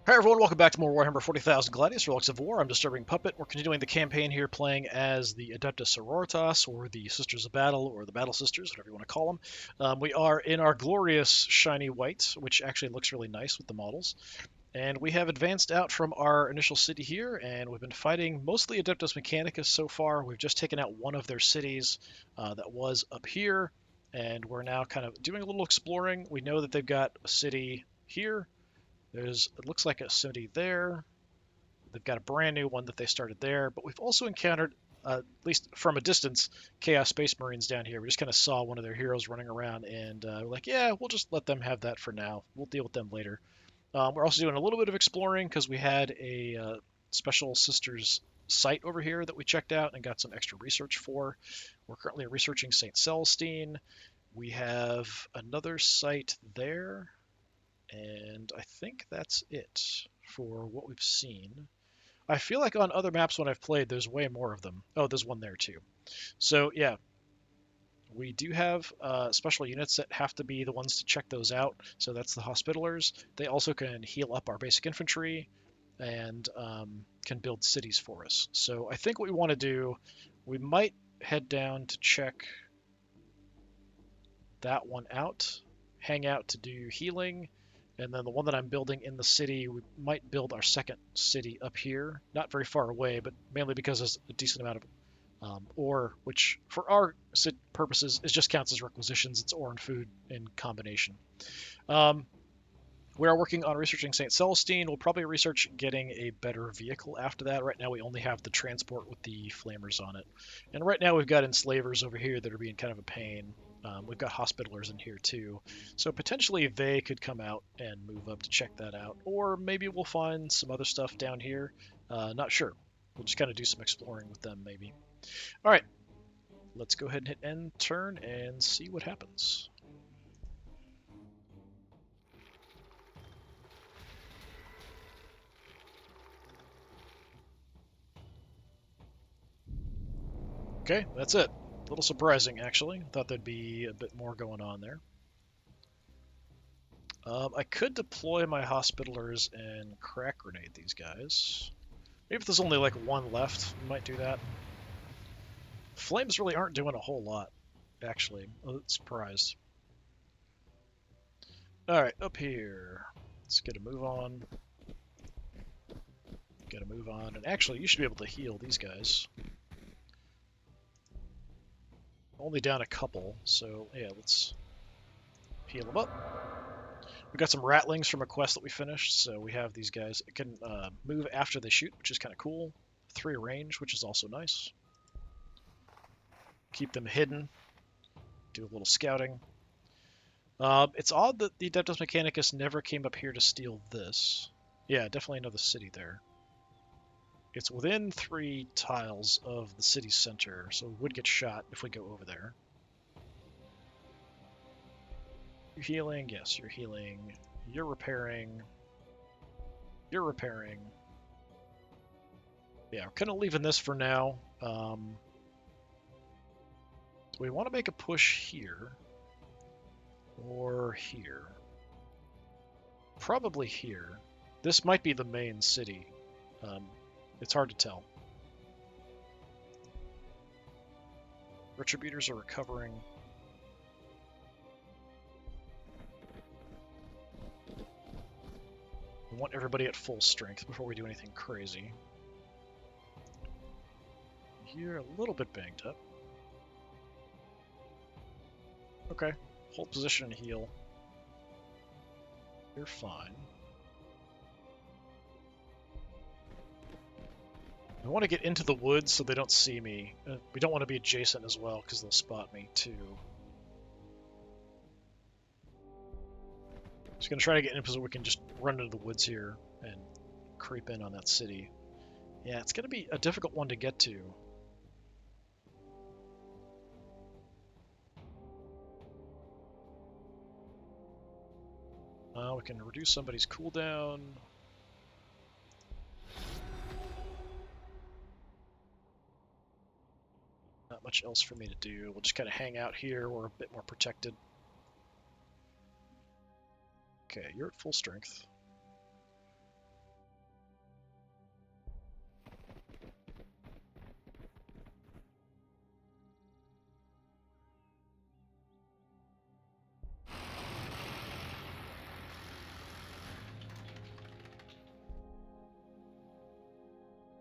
Hi everyone, welcome back to more Warhammer 40,000 Gladius, Relics of War. I'm DisturbingPuppet. We're continuing the campaign here playing as the Adeptus Sororitas, or the Sisters of Battle, or the Battle Sisters, whatever you want to call them. We are in our glorious shiny white, which actually looks really nice with the models. And we have advanced out from our initial city here, and we've been fighting mostly Adeptus Mechanicus so far. We've just taken out one of their cities that was up here, and we're now kind of doing a little exploring. We know that they've got a city here. It looks like a city there. They've got a brand new one that they started there, but we've also encountered, at least from a distance, Chaos Space Marines down here. We just kind of saw one of their heroes running around, and we're like, yeah, we'll just let them have that for now. We'll deal with them later. We're also doing a little bit of exploring because we had a Special Sisters site over here that we checked out and got some extra research for. We're currently researching St. Celestine. We have another site there. And I think that's it for what we've seen. I feel like on other maps when I've played, there's way more of them. Oh, there's one there too. So yeah, we do have special units that have to be the ones to check those out. So that's the Hospitalers. They also can heal up our basic infantry and can build cities for us. So I think what we want to do, we might head down to check that one out, hang out to do healing, and then the one that I'm building in the city, we might build our second city up here, not very far away, but mainly because there's a decent amount of ore, which for our purposes is just counts as requisitions. It's ore and food in combination. Um, we are working on researching St. Celestine. We'll probably research getting a better vehicle after that. Right now we only have the transport with the flamers on it. And right now we've got enslavers over here that are being kind of a pain. We've got hospitalers in here too. So potentially they could come out and move up to check that out. Or maybe we'll find some other stuff down here. Not sure. We'll just kind of do some exploring with them maybe. All right, let's go ahead and hit end turn and see what happens. Okay, that's it. A little surprising, actually. Thought there'd be a bit more going on there. I could deploy my Hospitalers and crack grenade these guys. Maybe if there's only like one left, we might do that. Flames really aren't doing a whole lot, actually. I'm surprised. Alright, up here. Let's get a move on. Get a move on. And actually, you should be able to heal these guys. Only down a couple, so yeah, let's heal them up. We got some rattlings from a quest that we finished, so we have these guys. It can move after they shoot, which is kind of cool. 3 range, which is also nice. Keep them hidden. Do a little scouting. It's odd that the Adeptus Mechanicus never came up here to steal this. Yeah, definitely another city there. It's within 3 tiles of the city center, so we would get shot if we go over there. You're healing? Yes, you're healing. You're repairing. You're repairing. Yeah, we're kind of leaving this for now. Do we want to make a push here? Or here? Probably here. This might be the main city. It's hard to tell. Retributors are recovering. We want everybody at full strength before we do anything crazy. You're a little bit banged up. Okay, hold position and heal. You're fine. I want to get into the woods so they don't see me. We don't want to be adjacent as well because they'll spot me too. Just gonna try to get in a position where we can just run into the woods here and creep in on that city. Yeah, it's gonna be a difficult one to get to. We can reduce somebody's cooldown. Not much else for me to do. We'll just kind of hang out here. We're a bit more protected. Okay, you're at full strength.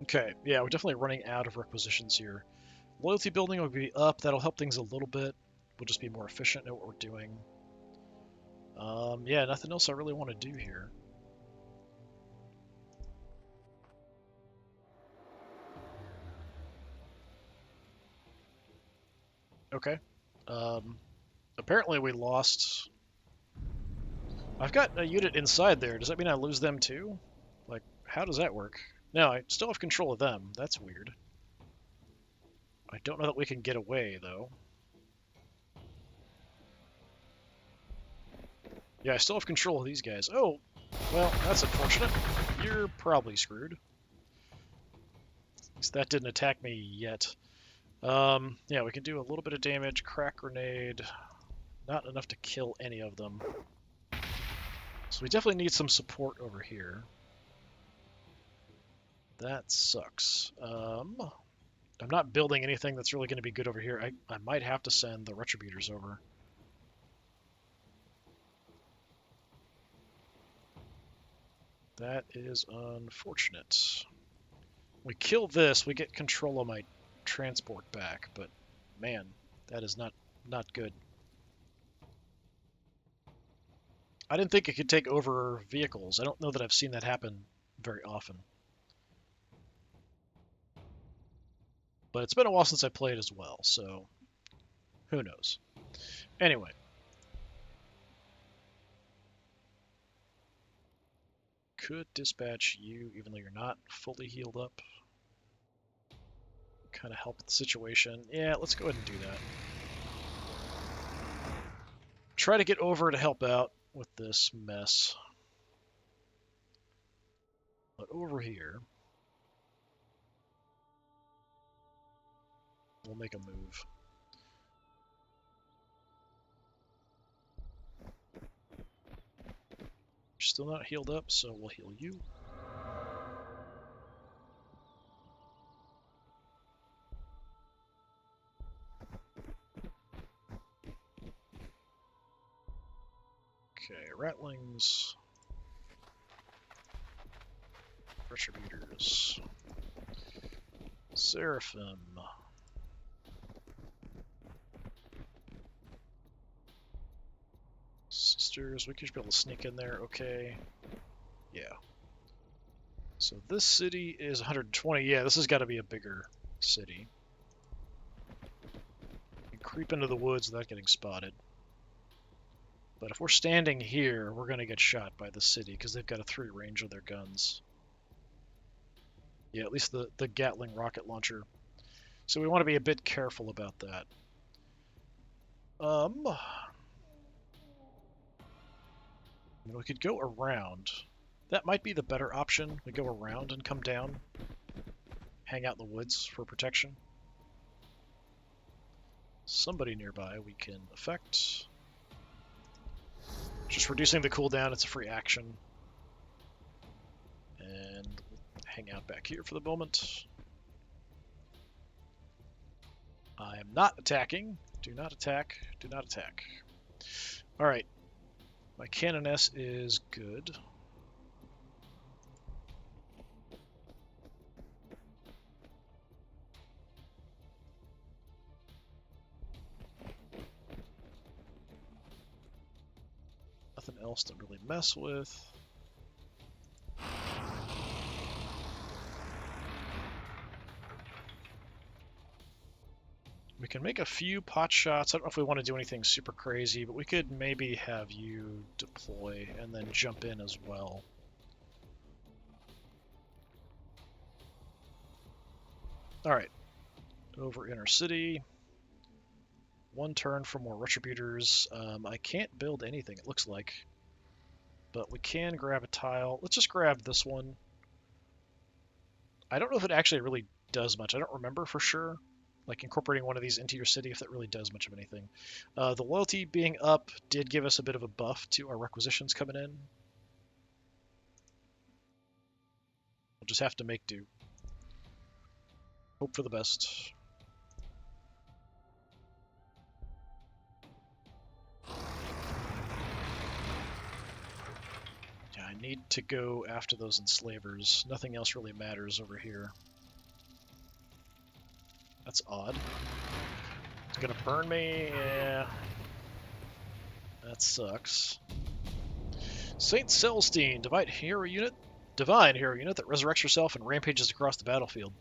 Okay, yeah, we're definitely running out of requisitions here. Loyalty building will be up. That'll help things a little bit. We'll just be more efficient at what we're doing. Yeah, nothing else I really want to do here. Okay. Apparently we lost... I've got a unit inside there. Does that mean I lose them too? Like, how does that work? No, I still have control of them. That's weird. I don't know that we can get away, though. Yeah, I still have control of these guys. Oh, well, that's unfortunate. You're probably screwed. At least that didn't attack me yet. Yeah, we can do a little bit of damage. Crack grenade. Not enough to kill any of them. So we definitely need some support over here. That sucks. I'm not building anything that's really going to be good over here. I might have to send the Retributors over. That is unfortunate. We kill this, we get control of my transport back, but man, that is not good. I didn't think it could take over vehicles. I don't know that I've seen that happen very often. But it's been a while since I played as well, so who knows. Anyway. Could dispatch you, even though you're not fully healed up. Kind of help the situation. Yeah, let's go ahead and do that. Try to get over to help out with this mess. But over here, we'll make a move. You're still not healed up, so we'll heal you. Okay, Ratlings. Retributors. Seraphim. Sisters, we could be able to sneak in there, okay. Yeah. So this city is 120. Yeah, this has got to be a bigger city. You creep into the woods without getting spotted. But if we're standing here, we're going to get shot by the city because they've got a 3 range on their guns. Yeah, at least the Gatling rocket launcher. So we want to be a bit careful about that. We could go around. That might be the better option. We go around and come down. Hang out in the woods for protection. Somebody nearby we can affect. Just reducing the cooldown, it's a free action. And hang out back here for the moment. I am not attacking. Do not attack. Do not attack. Alright. My Canoness is good. Nothing else to really mess with. We can make a few pot shots. I don't know if we want to do anything super crazy, but we could maybe have you deploy and then jump in as well. Alright. Over Inner City. 1 turn for more Retributors. I can't build anything, it looks like. But we can grab a tile. Let's just grab this one. I don't know if it actually really does much. I don't remember for sure. Like incorporating one of these into your city, if that really does much of anything. The loyalty being up did give us a bit of a buff to our requisitions coming in. We'll just have to make do. Hope for the best. Yeah, I need to go after those enslavers. Nothing else really matters over here. That's odd. It's gonna burn me. Yeah. That sucks. Saint Celestine, divine hero unit that resurrects herself and rampages across the battlefield.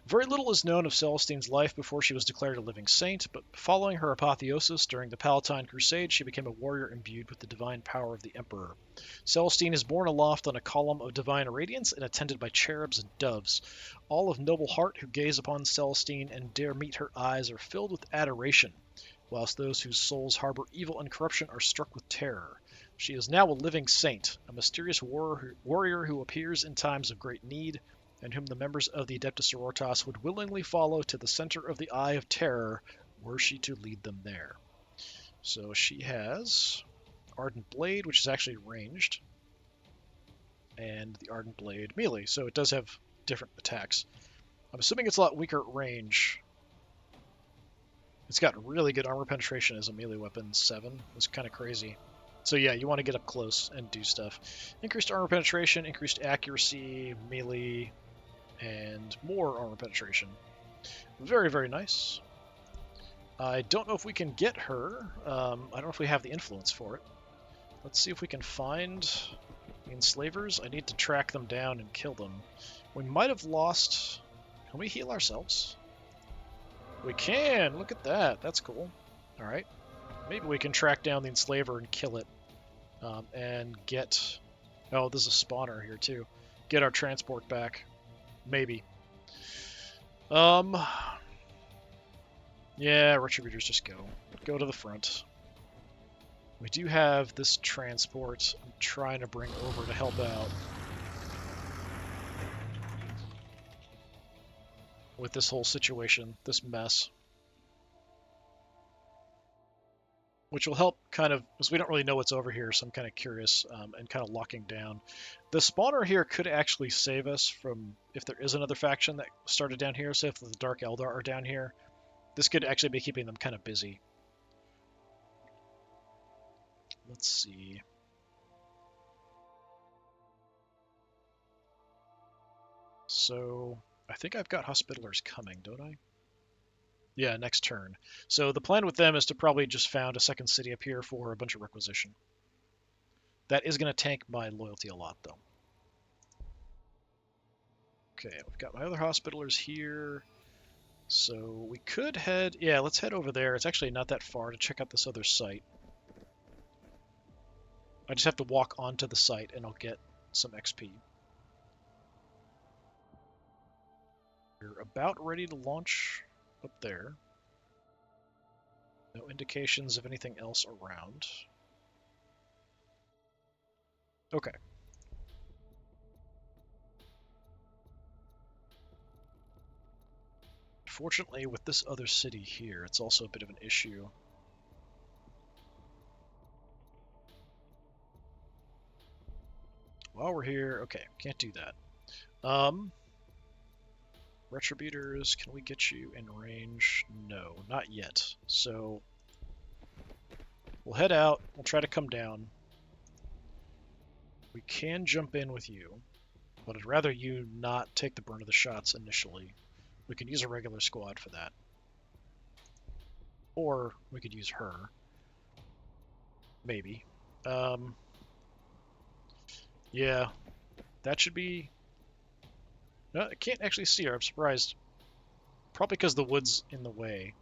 Very little is known of Celestine's life before she was declared a living saint, but following her apotheosis during the Palatine Crusade, she became a warrior imbued with the divine power of the Emperor. Celestine is borne aloft on a column of divine radiance and attended by cherubs and doves. All of noble heart who gaze upon Celestine and dare meet her eyes are filled with adoration, whilst those whose souls harbor evil and corruption are struck with terror. She is now a living saint, a mysterious warrior who appears in times of great need, and whom the members of the Adeptus Sororitas would willingly follow to the center of the Eye of Terror, were she to lead them there. So she has Ardent Blade, which is actually ranged, and the Ardent Blade melee, so it does have different attacks. I'm assuming it's a lot weaker at range. It's got really good armor penetration as a melee weapon, 7. It's kind of crazy. So yeah, you want to get up close and do stuff. Increased armor penetration, increased accuracy, melee, and more armor penetration. Very, very nice. I don't know if we can get her. I don't know if we have the influence for it. Let's see if we can find the enslavers. I need to track them down and kill them. We might have lost... Can we heal ourselves? We can! Look at that. That's cool. Alright. Maybe we can track down the enslaver and kill it. And get... Oh, there's a spawner here too. Get our transport back. Maybe. Yeah, Retributors, just go. Go to the front. We do have this transport I'm trying to bring over to help out with this whole situation, this mess. Which will help kind of, because we don't really know what's over here, so I'm kind of curious and kind of locking down. The spawner here could actually save us from, if there is another faction that started down here, say if the Dark Eldar are down here, this could actually be keeping them kind of busy. Let's see. So, I think I've got Hospitalers coming, don't I? Yeah, next turn. So the plan with them is to probably just found a second city up here for a bunch of requisition. That is going to tank my loyalty a lot, though. Okay, we've got my other Hospitalers here. So we could head... Yeah, let's head over there. It's actually not that far to check out this other site. I just have to walk onto the site and I'll get some XP. We're about ready to launch up there. No indications of anything else around. Okay. Fortunately, with this other city here, it's also a bit of an issue. While we're here, okay, can't do that. Retributors, can we get you in range? No, not yet. So we'll head out, we'll try to come down. We can jump in with you, but I'd rather you not take the brunt of the shots initially. We could use a regular squad for that. Or we could use her. Maybe. Yeah, that should be... No, I can't actually see her, I'm surprised. Probably because the wood's in the way.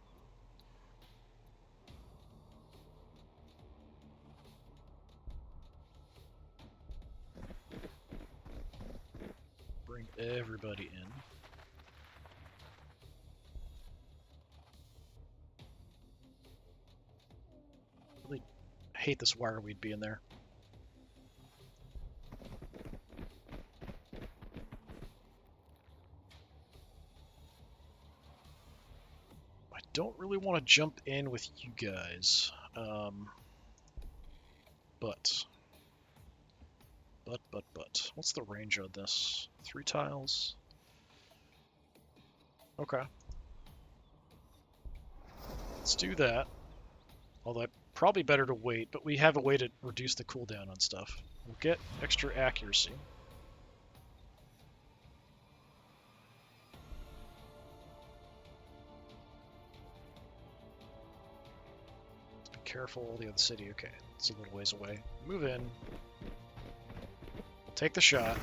Bring everybody in. Really hate this wire weed being there. I don't really want to jump in with you guys. But. What's the range on this? 3 tiles? Okay. Let's do that. Although probably better to wait, but we have a way to reduce the cooldown on stuff. We'll get extra accuracy. careful. The other city, okay. It's a little ways away. Move in. We'll take the shot.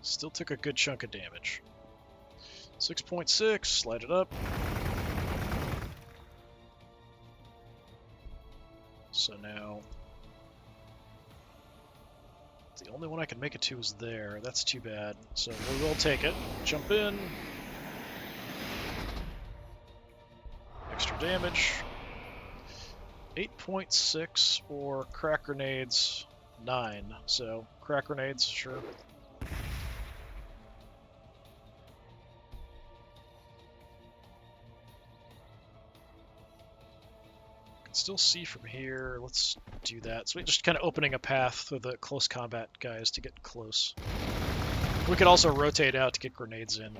Still took a good chunk of damage. 6.6, slide it up. So now, the only one I can make it to is there. That's too bad. So we will take it. Jump in. Extra damage. 8.6 or crack grenades 9. So crack grenades, sure. Still see from here. Let's do that. So we're just kind of opening a path for the close combat guys to get close. We could also rotate out to get grenades in. I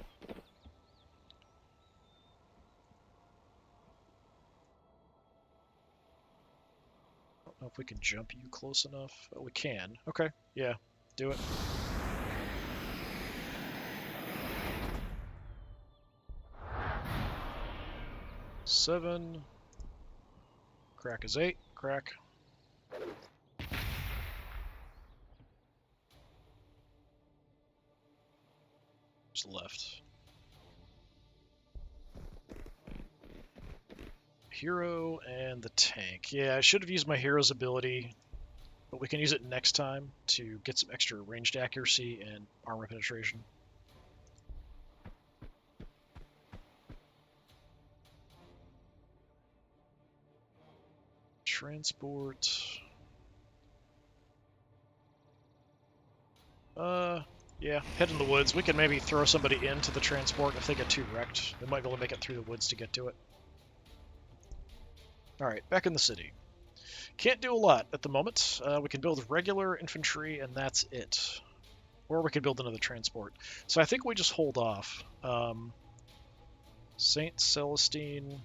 don't know if we can jump you close enough. Oh, we can. Okay, yeah, do it. Seven. Crack is 8. Crack. Just left. Hero and the tank. Yeah, I should have used my hero's ability, but we can use it next time to get some extra ranged accuracy and armor penetration. Transport. Yeah, head in the woods. We can maybe throw somebody into the transport if they get too wrecked. They might be able to make it through the woods to get to it. Alright, back in the city. Can't do a lot at the moment. We can build regular infantry, and that's it. Or we could build another transport. So I think we just hold off. Saint Celestine...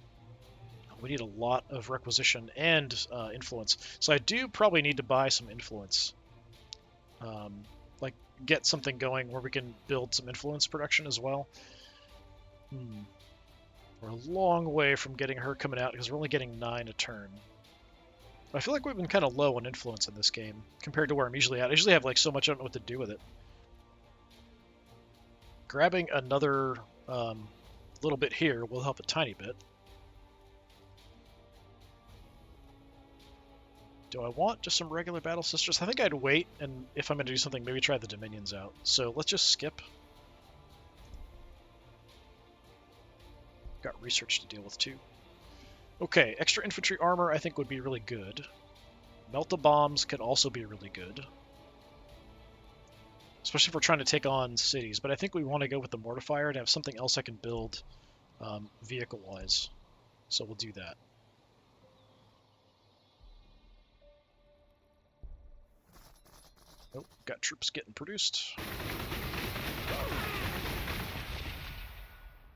We need a lot of requisition and influence. So I do probably need to buy some influence. Like, get something going where we can build some influence production as well. We're a long way from getting her coming out because we're only getting 9 a turn. I feel like we've been kind of low on influence in this game compared to where I'm usually at. I usually have like so much, I don't know what to do with it. Grabbing another little bit here will help a tiny bit. Do I want just some regular Battle Sisters? I think I'd wait, and if I'm going to do something, maybe try the Dominions out. So let's just skip. Got research to deal with, too. Okay, extra infantry armor I think would be really good. Melt-a-bombs could also be really good. Especially if we're trying to take on cities. But I think we want to go with the Mortifier to have something else I can build vehicle-wise. So we'll do that. Oh, got troops getting produced.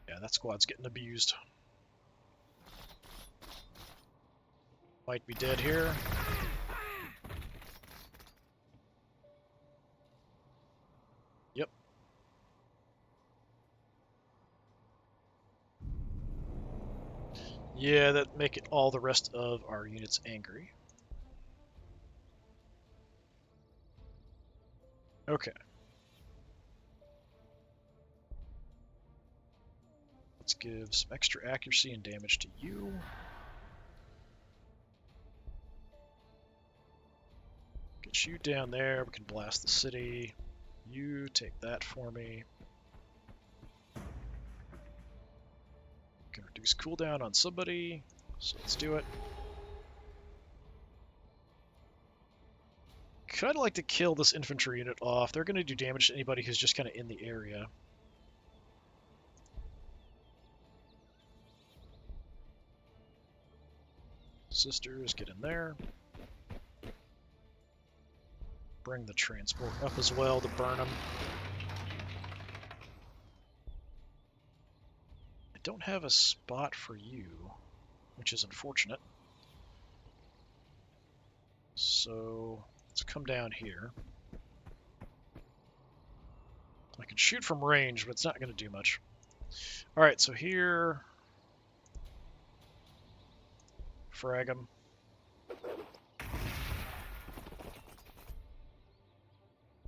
Yeah, that squad's getting abused. Might be dead here. Yep. Yeah, that make it all the rest of our units angry. Okay. Let's give some extra accuracy and damage to you. Get you down there. We can blast the city. You take that for me. Can reduce cooldown on somebody. So let's do it. Kind of like to kill this infantry unit off. They're going to do damage to anybody who's just kind of in the area. Sisters, get in there. Bring the transport up as well to burn them. I don't have a spot for you, which is unfortunate. So let's come down here. I can shoot from range, but it's not going to do much. Alright, so here frag him.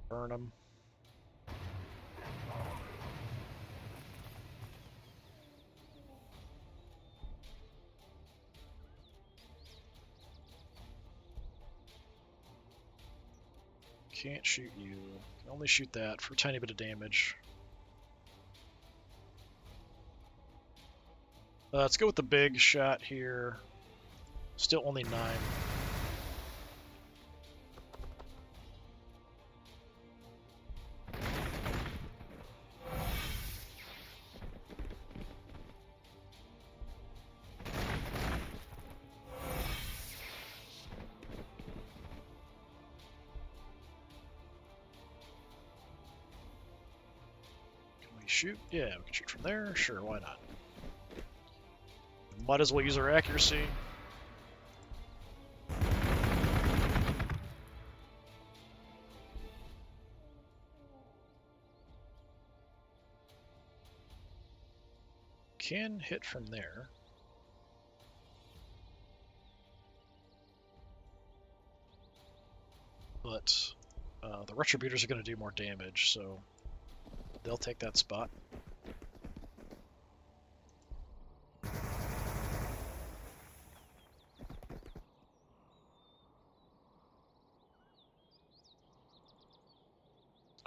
Burn him. Can't shoot you. Can only shoot that for a tiny bit of damage. Let's go with the big shot here. Still only 9. Shoot? Yeah, we can shoot from there. Sure, why not? Might as well use our accuracy. Can hit from there. But the Retributors are going to do more damage, so they'll take that spot.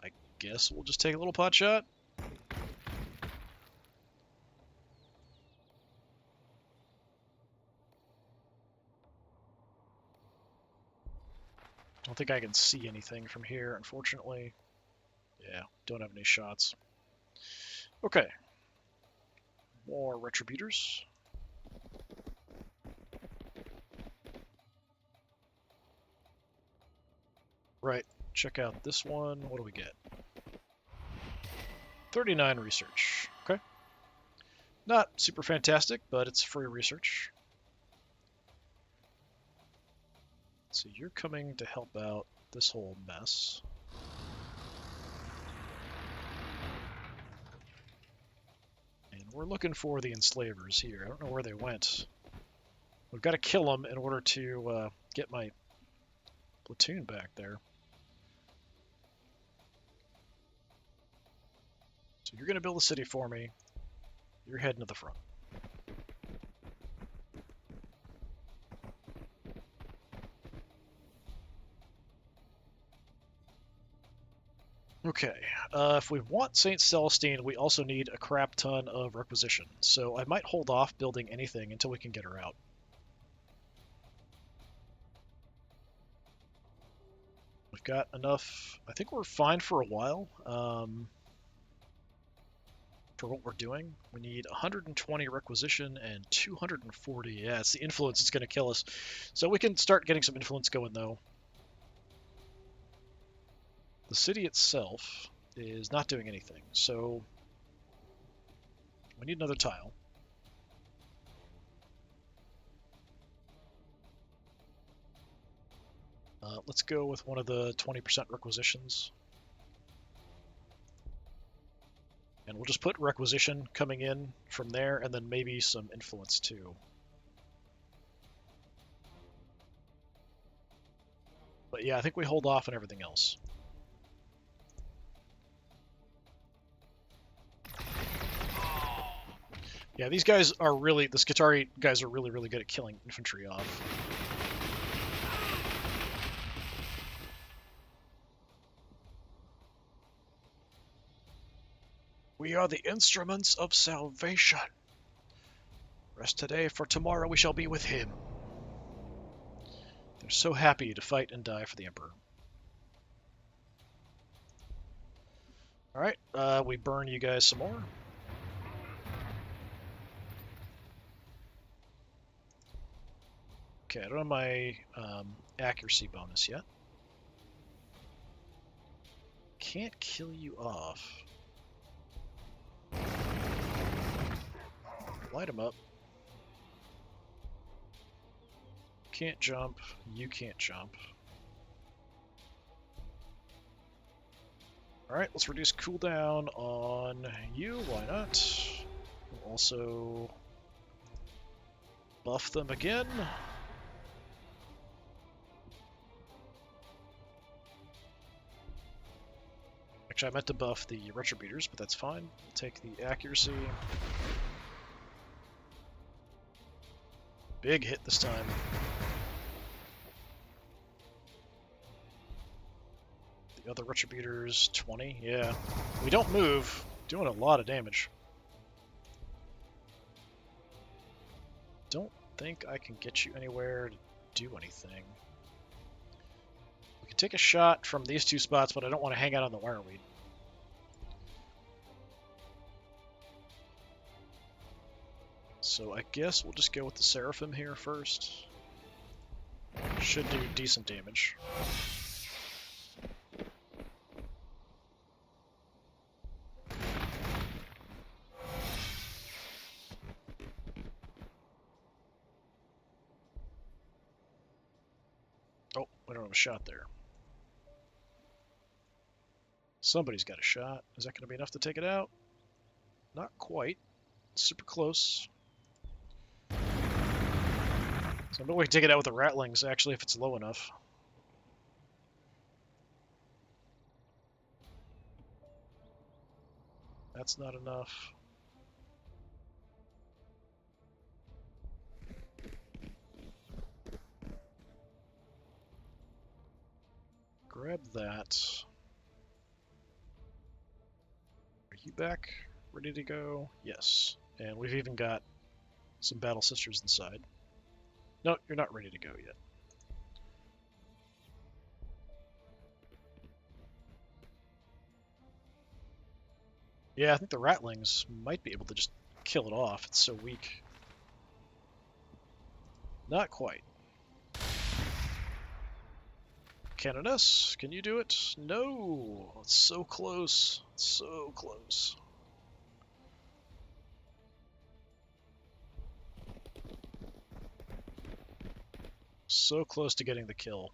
I guess we'll just take a little pot shot. Don't think I can see anything from here, unfortunately. Yeah, don't have any shots. Okay. More Retributors. Right, check out this one. What do we get? 39 research. Okay. Not super fantastic, but it's free research. So you're coming to help out this whole mess. And we're looking for the enslavers here. I don't know where they went. We've got to kill them in order to get my platoon back there. So you're going to build a city for me. You're heading to the front. Okay, if we want St. Celestine, we also need a crap ton of requisition, so I might hold off building anything until we can get her out. We've got enough. I think we're fine for a while for what we're doing. We need 120 requisition and 240. Yeah, it's the influence that's going to kill us. So we can start getting some influence going, though. The city itself is not doing anything, so we need another tile. Let's go with one of the 20% requisitions. And we'll just put requisition coming in from there, and then maybe some influence too. But yeah, I think we hold off on everything else. Yeah, these guys are really, the Skitarii guys are really, really good at killing infantry off. We are the instruments of salvation. Rest today, for tomorrow we shall be with him. They're so happy to fight and die for the Emperor. Alright, we burn you guys some more. Okay, I don't have my accuracy bonus yet. Can't kill you off. Light him up. Can't jump. You can't jump. Alright, let's reduce cooldown on you. Why not? We'll also buff them again. Actually, I meant to buff the Retributors, but that's fine. We'll take the accuracy. Big hit this time. The other Retributors, 20. Yeah. We don't move. Doing a lot of damage. Don't think I can get you anywhere to do anything. We can take a shot from these two spots, but I don't want to hang out on the Wireweed. So I guess we'll just go with the Seraphim here first. Should do decent damage. Oh, we don't have a shot there. Somebody's got a shot. Is that going to be enough to take it out? Not quite. Super close. So maybe we can take it out with the Rattlings, actually, if it's low enough. That's not enough. Grab that. Are you back? Ready to go? Yes. And we've even got some Battle Sisters inside. No, you're not ready to go yet. Yeah, I think the Rattlings might be able to just kill it off. It's so weak. Not quite. Canoness, can you do it? No! It's so close. So close. So close to getting the kill.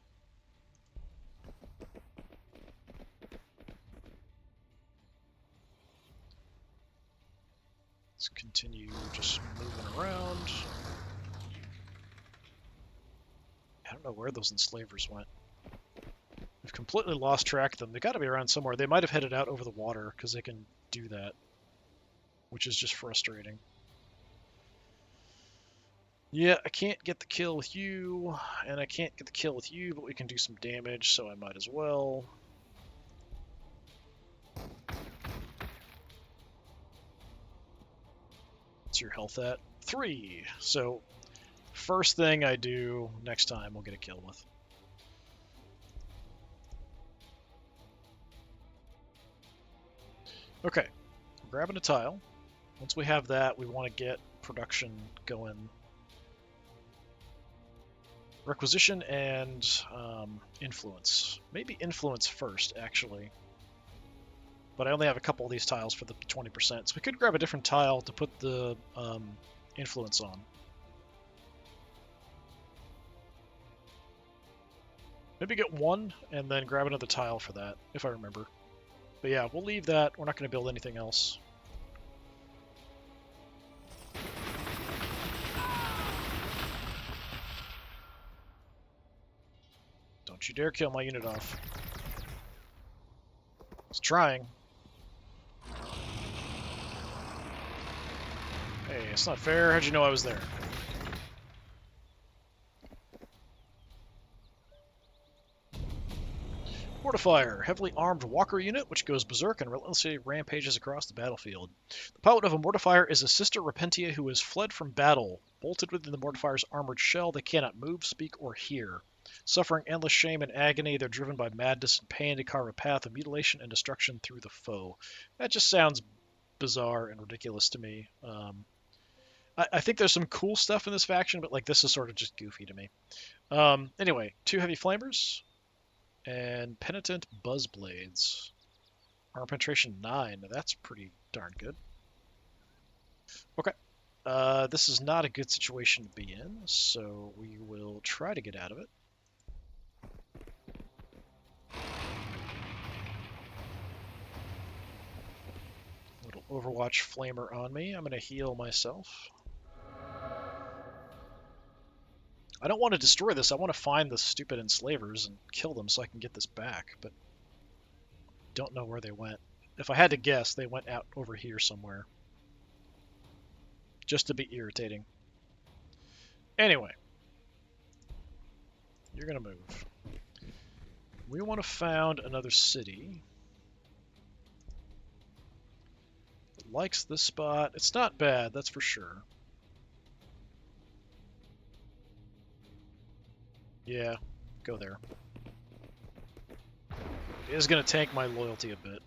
Let's continue just moving around. I don't know where those enslavers went. We've completely lost track of them. They got to be around somewhere. They might have headed out over the water because they can do that, which is just frustrating. Yeah, I can't get the kill with you, and I can't get the kill with you, but we can do some damage, so I might as well. What's your health at? 3! So, first thing I do next time we'll get a kill with. Okay, we're grabbing a tile. Once we have that, we want to get production going. Requisition and influence. Maybe influence first, actually. But I only have a couple of these tiles for the 20%, so we could grab a different tile to put the influence on. Maybe get one, and then grab another tile for that, if I remember. But yeah, we'll leave that. We're not going to build anything else. Don't you dare kill my unit off. It's trying. Hey, it's not fair. How'd you know I was there? Mortifier, heavily armed walker unit, which goes berserk and relentlessly rampages across the battlefield. The pilot of a Mortifier is a Sister Repentia who has fled from battle. Bolted within the Mortifier's armored shell, they cannot move, speak, or hear. Suffering endless shame and agony, they're driven by madness and pain to carve a path of mutilation and destruction through the foe. That just sounds bizarre and ridiculous to me. I think there's some cool stuff in this faction, but like this is sort of just goofy to me. Anyway, 2 heavy flamers. And Penitent Buzzblades. Armor penetration 9. That's pretty darn good. Okay. This is not a good situation to be in, so we will try to get out of it. Little Overwatch Flamer on me. I'm going to heal myself. I don't want to destroy this. I want to find the stupid enslavers and kill them so I can get this back, but don't know where they went. If I had to guess, they went out over here somewhere. Just to be irritating. Anyway. You're going to move. We want to found another city. It likes this spot. It's not bad, that's for sure. Yeah, go there. It is going to tank my loyalty a bit.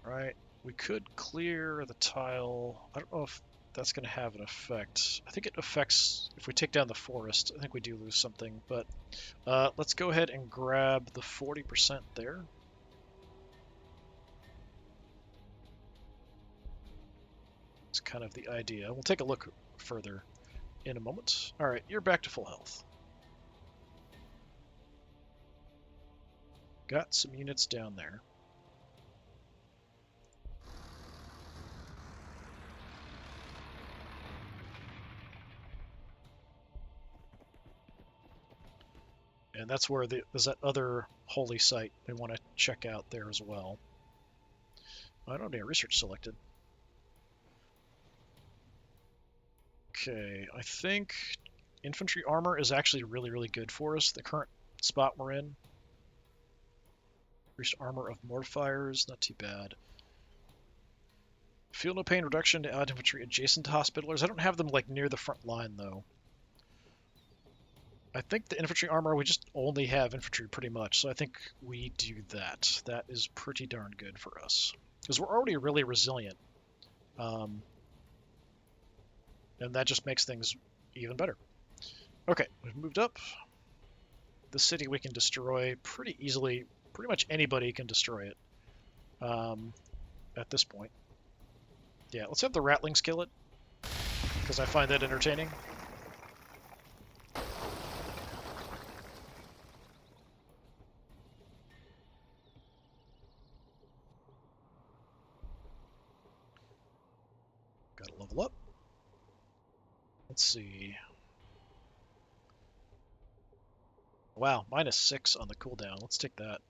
Right, we could clear the tile. I don't know if that's going to have an effect. I think it affects, if we take down the forest, I think we do lose something, but let's go ahead and grab the 40% there. It's kind of the idea. We'll take a look further in a moment. Alright, you're back to full health. Got some units down there. And that's where there's that other holy site we want to check out there as well. I don't need research selected. Okay, I think infantry armor is actually really, really good for us, the current spot we're in. Increased armor of mortifiers, not too bad. Feel no pain reduction to allied infantry adjacent to hospitallers. I don't have them like near the front line though. I think the infantry armor, we just only have infantry pretty much, so I think we do that. That is pretty darn good for us. Because we're already really resilient. And that just makes things even better. Okay, we've moved up. The city we can destroy pretty easily. Pretty much anybody can destroy it at this point. Yeah, let's have the Rattlings kill it, because I find that entertaining. Gotta level up. Let's see. Wow, -6 on the cooldown. Let's take that.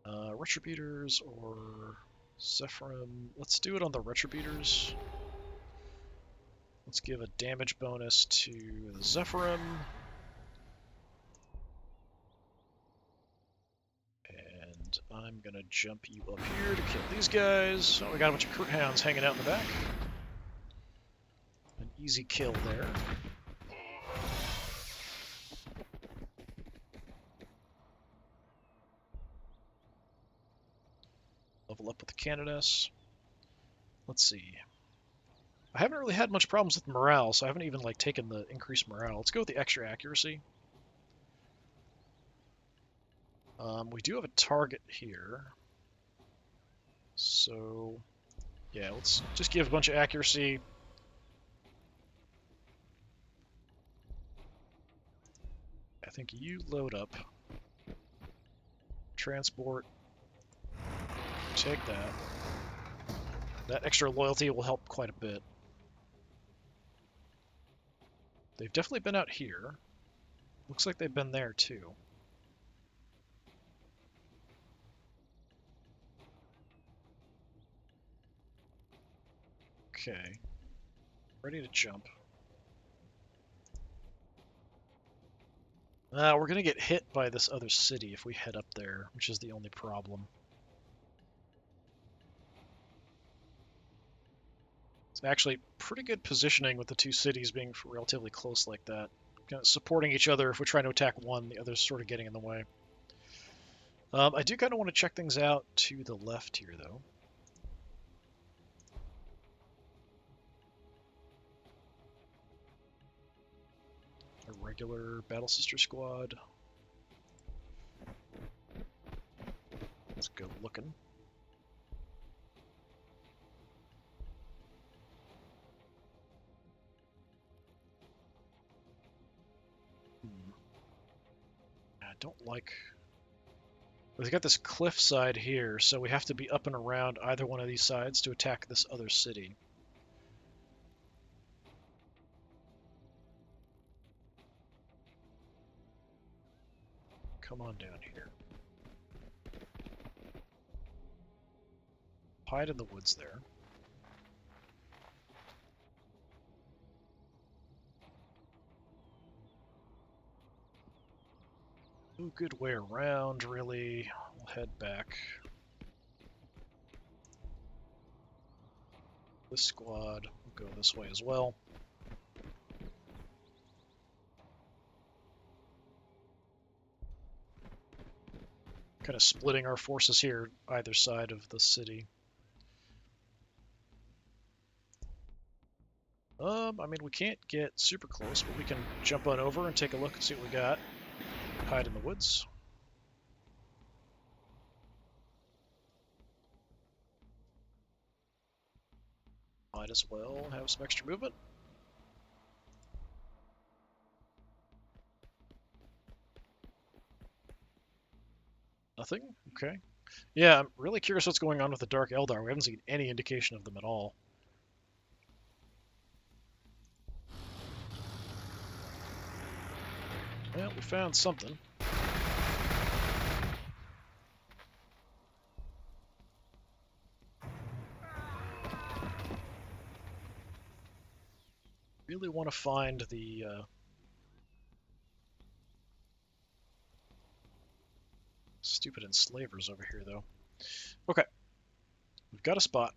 Retributors or Zephyrim. Let's do it on the Retributors. Let's give a damage bonus to the Zephyrim. And I'm gonna jump you up here to kill these guys. Oh, we got a bunch of Kurt Hounds hanging out in the back. An easy kill there. Level up with the Canoness. Let's see. I haven't really had much problems with morale, so I haven't even like taken the increased morale. Let's go with the extra accuracy. We do have a target here. So, yeah, let's just give a bunch of accuracy. I think you load up. Transport. Take that. That extra loyalty will help quite a bit. They've definitely been out here. Looks like they've been there too. Okay. Ready to jump. We're gonna get hit by this other city if we head up there, which is the only problem. It's actually pretty good positioning with the two cities being relatively close like that. Kind of supporting each other. If we're trying to attack one, the other's sort of getting in the way. I do kind of want to check things out to the left here, though. A regular Battle Sister squad. Let's go looking. I don't like We've got this cliff side here, so we have to be up and around either one of these sides to attack this other city. Come on down here. Hide in the woods there. No good way around, really. We'll head back. This squad will go this way as well. Kind of splitting our forces here, either side of the city. I mean, we can't get super close, but we can jump on over and take a look and see what we got. Hide in the woods. Might as well have some extra movement. Nothing? Okay. Yeah, I'm really curious what's going on with the Dark Eldar. We haven't seen any indication of them at all. Well, we found something. Really want to find the stupid enslavers over here, though. Okay. We've got a spot.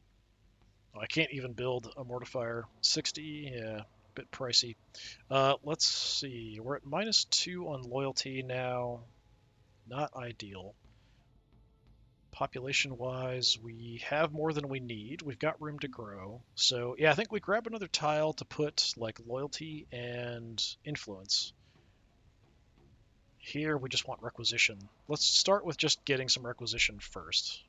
Oh, I can't even build a mortifier. 60, yeah, a bit pricey. Let's see. We're at -2 on loyalty now. Not ideal. Population-wise, we have more than we need. We've got room to grow. So, yeah, I think we grab another tile to put, like, loyalty and influence. Here, we just want requisition. Let's start with just getting some requisition first.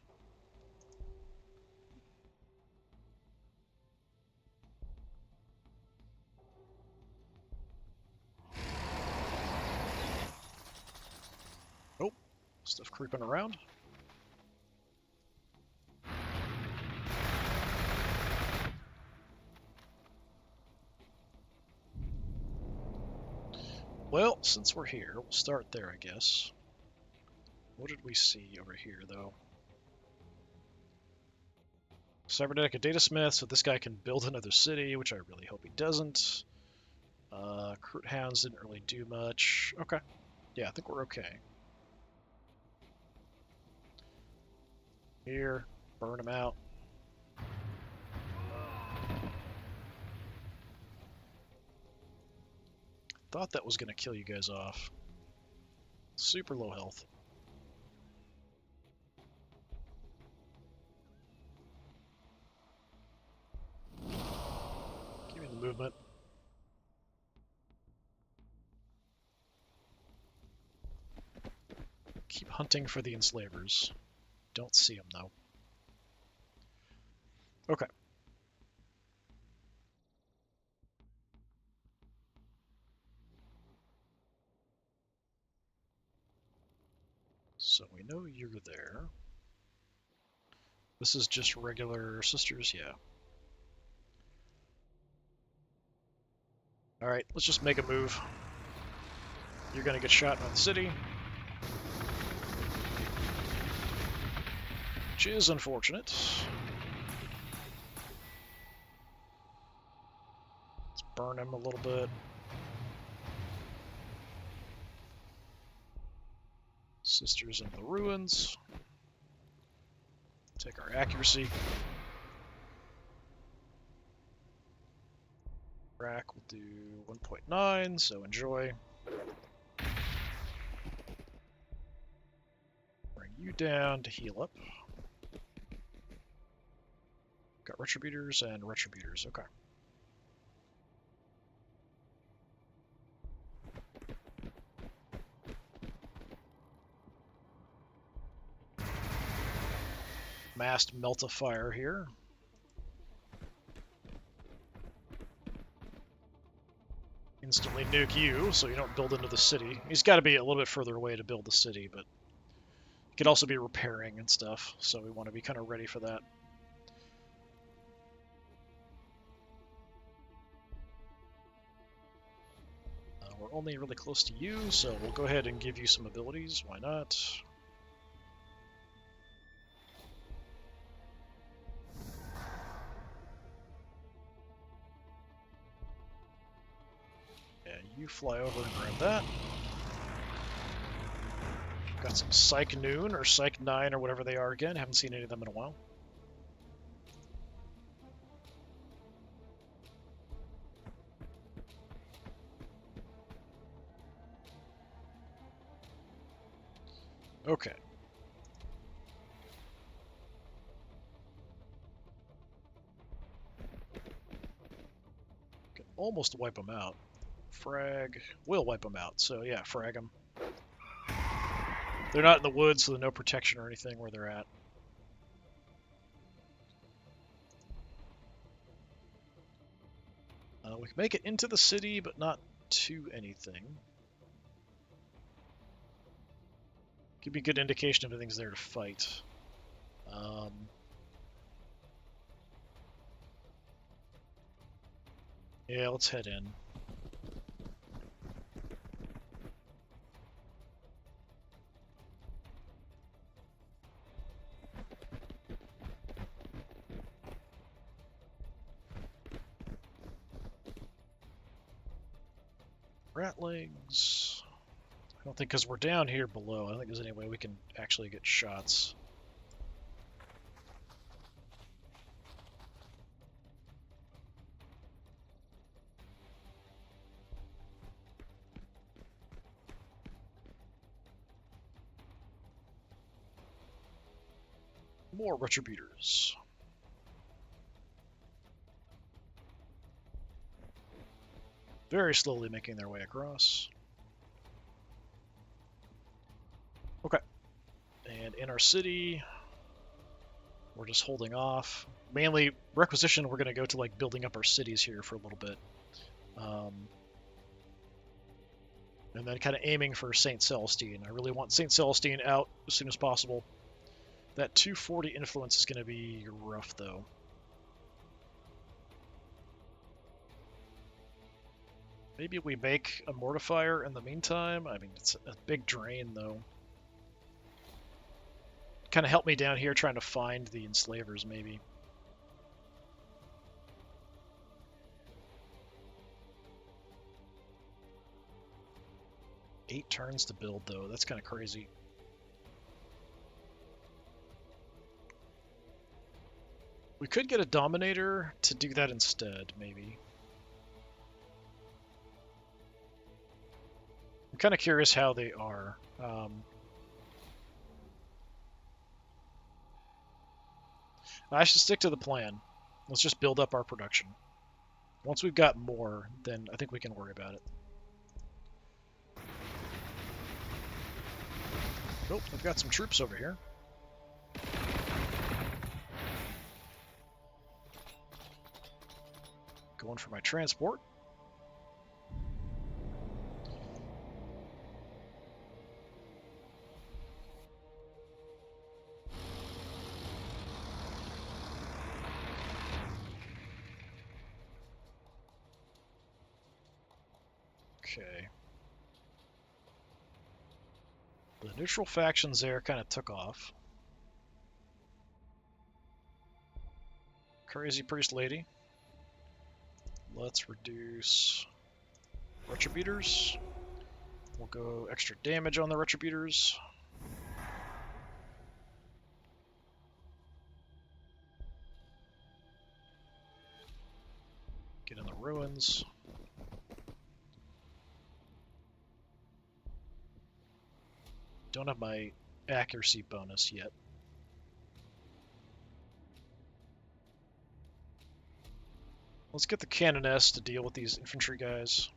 Oh, stuff creeping around. Well, since we're here, we'll start there, I guess. What did we see over here, though? Cybernetic Datasmith, so this guy can build another city, which I really hope he doesn't. Crude Hounds didn't really do much. Okay. Yeah, I think we're okay. Here, burn them out. Thought that was going to kill you guys off. Super low health. Give me the movement. Keep hunting for the enslavers. Don't see them, though. Okay. So we know you're there. This is just regular sisters, yeah. Alright, let's just make a move. You're gonna get shot by the city. Which is unfortunate. Let's burn him a little bit. Sisters in the ruins. Take our accuracy. Rack will do 1.9, so enjoy. Bring you down to heal up. Got Retributors and Retributors, okay. Massed Meltifier here. Instantly nuke you, so you don't build into the city. He's got to be a little bit further away to build the city, but It could also be repairing and stuff, so we want to be kind of ready for that. We're only really close to you, so we'll go ahead and give you some abilities. Why not? Yeah, you fly over and grab that. Got some Psych Noon or Psych 9 or whatever they are again. Haven't seen any of them in a while. Okay. Can almost wipe them out. Frag. Will wipe them out, so yeah, frag them. They're not in the woods, so there's no protection or anything where they're at. We can make it into the city, but not to anything. Give me a good indication if anything's there to fight. Yeah, let's head in. Ratlings. I don't think, because we're down here below, I don't think there's any way we can actually get shots. More Retributors. Very slowly making their way across. Okay. And in our city, we're just holding off. Mainly, requisition, we're going to go to like building up our cities here for a little bit. And then kind of aiming for St. Celestine. I really want St. Celestine out as soon as possible. That 240 influence is going to be rough, though. Maybe we make a mortifier in the meantime. I mean, it's a big drain, though. Kind of help me down here trying to find the enslavers, maybe. Eight turns to build, though. That's kind of crazy. We could get a Dominator to do that instead, maybe. I'm kind of curious how they are. I should stick to the plan. Let's just build up our production. Once we've got more, then I think we can worry about it. Nope, we've got some troops over here. Going for my transport. Okay. The neutral factions there kind of took off. Crazy Priest Lady. Let's reduce Retributors. We'll go extra damage on the Retributors. Get in the ruins. Don't have my accuracy bonus yet. Let's get the Canoness to deal with these infantry guys.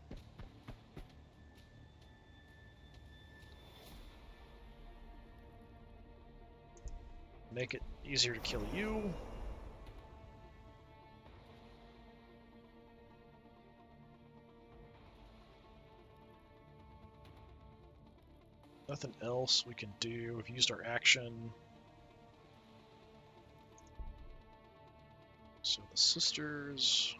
Make it easier to kill you. Nothing else we can do. We've used our action. So the sisters...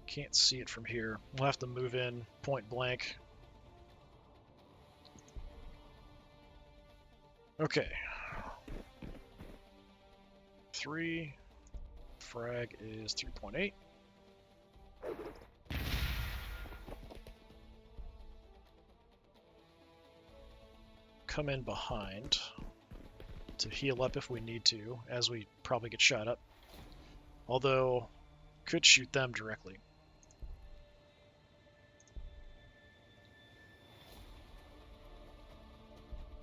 Can't see it from here. We'll have to move in point blank. Okay. 3. Frag is 3.8. Come in behind to heal up if we need to, as we probably get shot up. Although, could shoot them directly.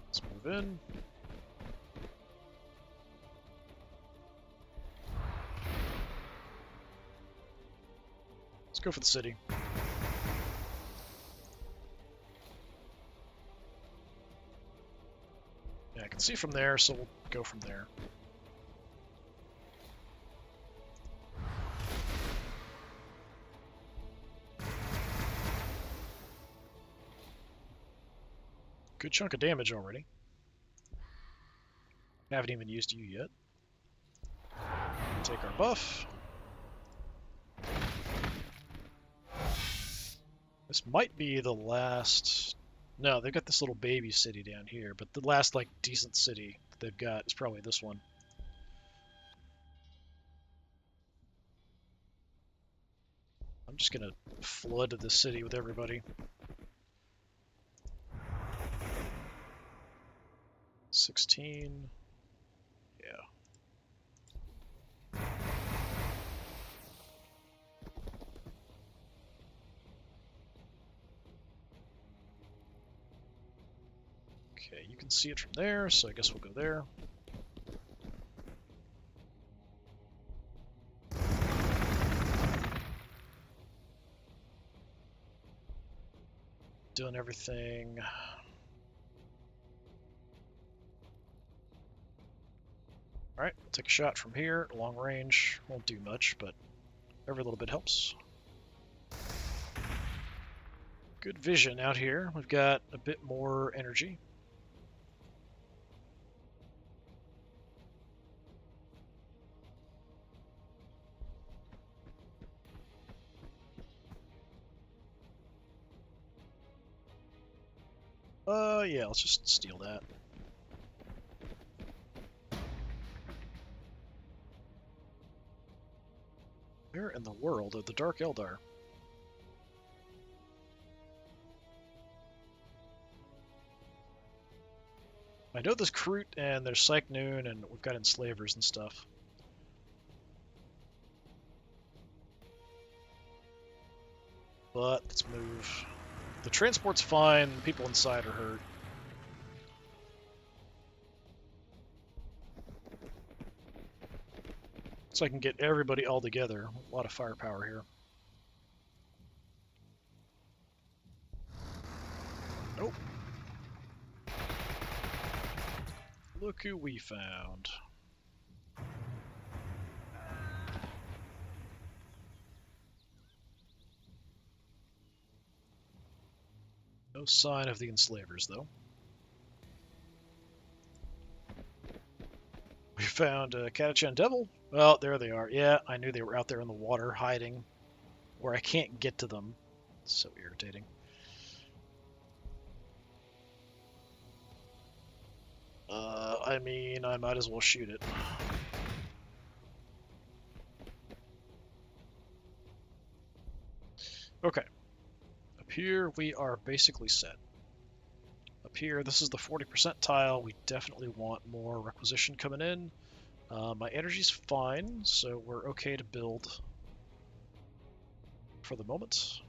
Let's move in. Let's go for the city. Yeah, I can see from there, so we'll go from there. Good chunk of damage already. Haven't even used you yet. Take our buff. This might be the last... No, they've got this little baby city down here, but the last, like, decent city they've got is probably this one. I'm just gonna flood the city with everybody. 16. Yeah. Okay, you can see it from there, so I guess we'll go there. Doing everything. Alright, we'll take a shot from here, long range. Won't do much, but every little bit helps. Good vision out here. We've got a bit more energy. Yeah, let's just steal that. Where in the world are the Dark Eldar? I know there's Kroot and there's Psych Noon and we've got Enslavers and stuff. But let's move. The transport's fine, the people inside are hurt. So I can get everybody all together. A lot of firepower here. Nope. Look who we found. No sign of the enslavers, though. We found a Catachan Devil. Well, there they are. Yeah, I knew they were out there in the water, hiding, where I can't get to them. It's so irritating. I mean, I might as well shoot it. Okay. Up here, we are basically set. Up here, this is the 40% tile. We definitely want more requisition coming in. My energy's fine, so we're okay to build for the moment.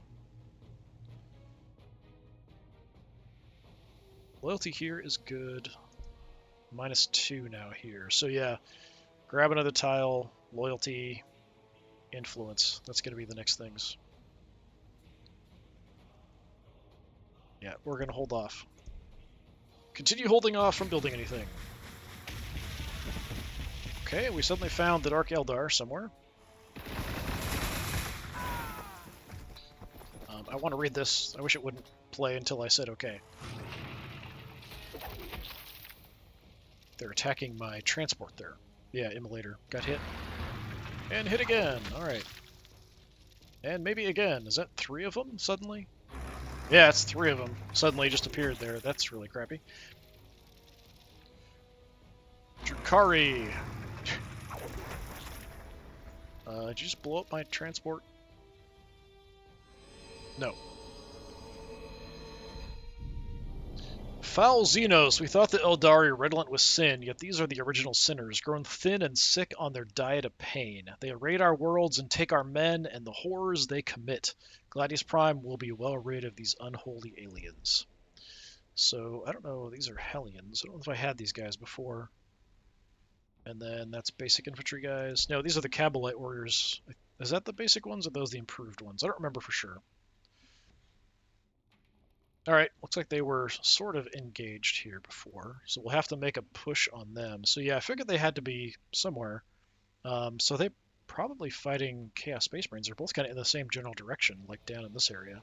Loyalty here is good. -2 now here. So yeah, grab another tile, loyalty, influence. That's going to be the next things. Yeah, we're going to hold off. Continue holding off from building anything. Okay, we suddenly found the Dark Eldar somewhere. I want to read this. I wish it wouldn't play until I said okay. They're attacking my transport there. Yeah, immolator. Got hit. And hit again. Alright. And maybe again. Is that 3 of them suddenly? Yeah, it's 3 of them. Suddenly just appeared there. That's really crappy. Drukari! Did you just blow up my transport? No. Foul Xenos, we thought the Eldari redolent with sin, yet these are the original sinners, grown thin and sick on their diet of pain. They raid our worlds and take our men, and the horrors they commit. Gladius Prime will be well rid of these unholy aliens. So, I don't know, these are Hellions. I don't know if I had these guys before. And then that's basic infantry guys. No, these are the Cabalite warriors. Is that the basic ones, or those the improved ones? I don't remember for sure. Alright, looks like they were sort of engaged here before, so we'll have to make a push on them. So yeah, I figured they had to be somewhere. So they're probably fighting Chaos Space Marines. They're both kind of in the same general direction, like down in this area.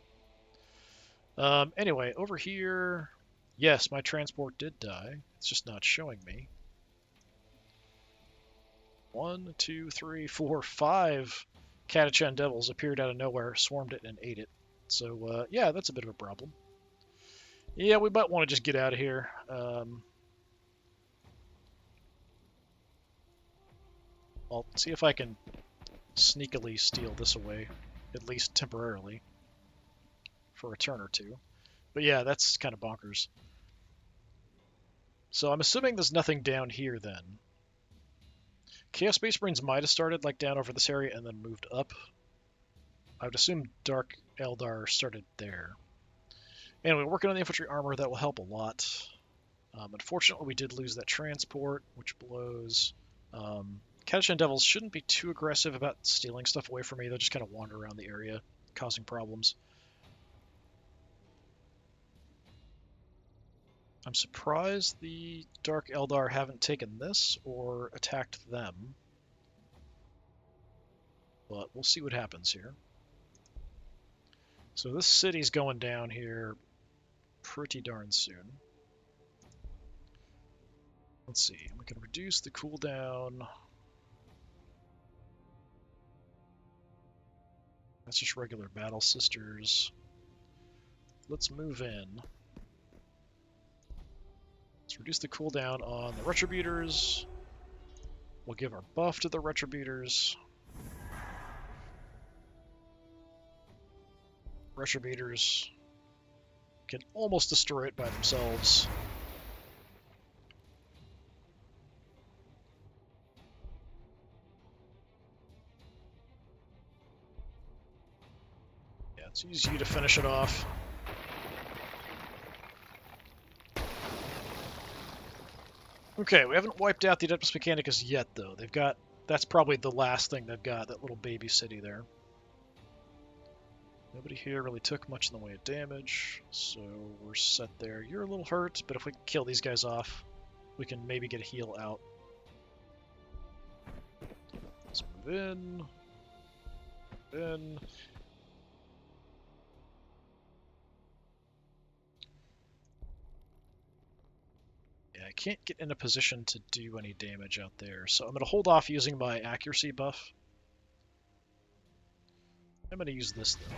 Anyway, over here... Yes, my transport did die. It's just not showing me. 1, 2, 3, 4, 5 Catachan Devils appeared out of nowhere, swarmed it, and ate it. So, yeah, that's a bit of a problem. Yeah, we might want to just get out of here. I'll see if I can sneakily steal this away, at least temporarily, for a turn or two. But yeah, that's kind of bonkers. So I'm assuming there's nothing down here then. Chaos Space Marines might have started like down over this area and then moved up. I would assume Dark Eldar started there. Anyway, working on the infantry armor, that will help a lot. Unfortunately, we did lose that transport, which blows. Catachan Devils shouldn't be too aggressive about stealing stuff away from me. They'll just kind of wander around the area, causing problems. I'm surprised the Dark Eldar haven't taken this or attacked them. But we'll see what happens here. So this city's going down here pretty darn soon. Let's see, we can reduce the cooldown. That's just regular Battle Sisters. Let's move in. Let's reduce the cooldown on the Retributors. We'll give our buff to the Retributors. Retributors can almost destroy it by themselves. Yeah, let's use you to finish it off. Okay, we haven't wiped out the Adeptus Mechanicus yet, though. They've got... That's probably the last thing they've got, that little baby city there. Nobody here really took much in the way of damage, so we're set there. You're a little hurt, but if we can kill these guys off, we can maybe get a heal out. Let's move in. Yeah, I can't get in a position to do any damage out there, so I'm going to hold off using my accuracy buff. I'm going to use this, though.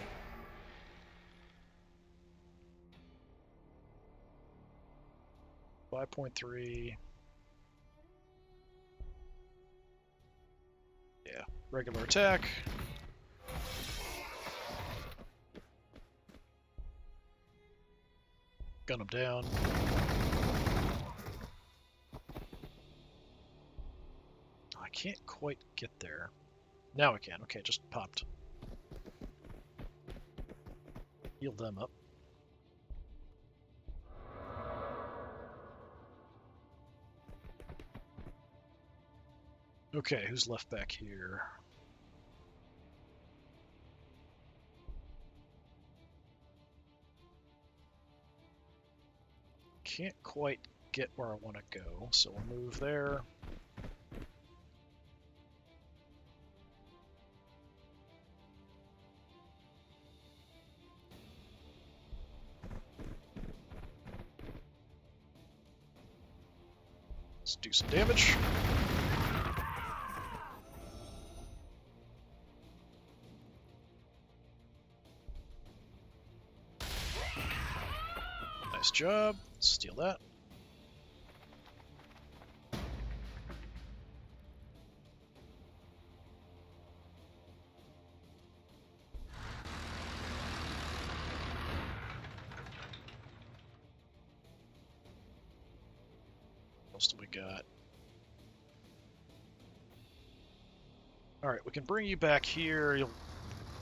5.3. Yeah, regular attack. Gun him down. I can't quite get there. Now I can. Okay, just popped. Heal them up. Okay, who's left back here? Can't quite get where I want to go, so we'll move there. Let's do some damage. Nice job. Steal that. What else do we got? Alright, we can bring you back here. You'll